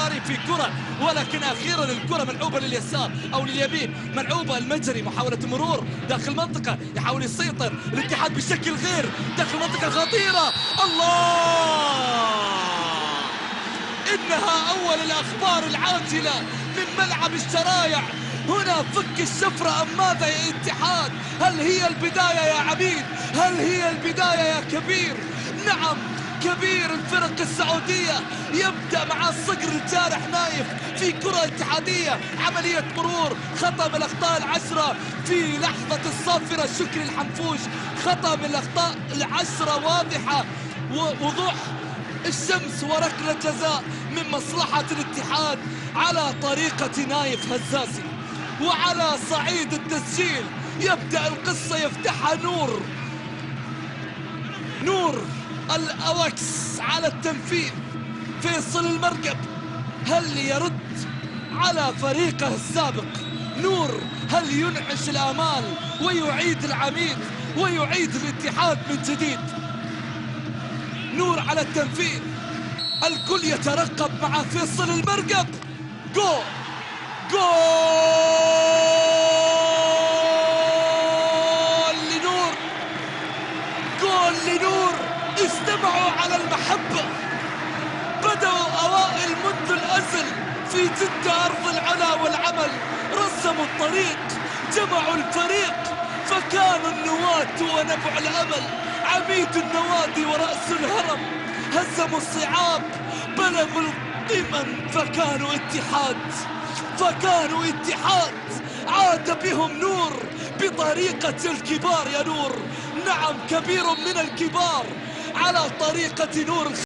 الاستمراري في كرة، ولكن أخيرا الكرة ملعوبة لليسار أو لليمين، ملعوبة المجري، محاولة مرور داخل المنطقة، يحاول يسيطر الاتحاد بشكل غير داخل منطقة خطيرة. الله، إنها أول الأخبار العاجلة من ملعب الشرايع. هنا فك الشفرة أم ماذا يا اتحاد؟ هل هي البداية يا عبيد؟ هل هي البداية يا كبير؟ نعم، كبير الفرق السعودية يبدأ مع الصقر الجارح نايف في كرة اتحادية، عملية مرور، خطأ من الأخطاء العشرة في لحظة الصافرة. شكري الحنفوش، خطأ من الأخطاء العشرة واضحة، ووضوح الشمس، وركلة جزاء من مصلحة الاتحاد على طريقة نايف هزازي. وعلى صعيد التسجيل يبدأ القصة، يفتحها نور الأوكس على التنفيذ. فيصل المرقب، هل يرد على فريقه السابق؟ نور، هل ينعش الآمال ويعيد العميد ويعيد الاتحاد من جديد؟ نور على التنفيذ، الكل يترقب مع فيصل المرقب. جول لنور، جول لنور. استمعوا على المحبة، بدأوا أوائل منذ الأزل في جدة أرض العلا والعمل، رسموا الطريق، جمعوا الفريق، فكانوا النواة ونبع الأمل، عميد النوادي ورأس الهرم، هزموا الصعاب، بلغوا القمم، فكانوا اتحاد. عاد بهم نور بطريقة الكبار يا نور. نعم، كبير من الكبار على طريقة نور.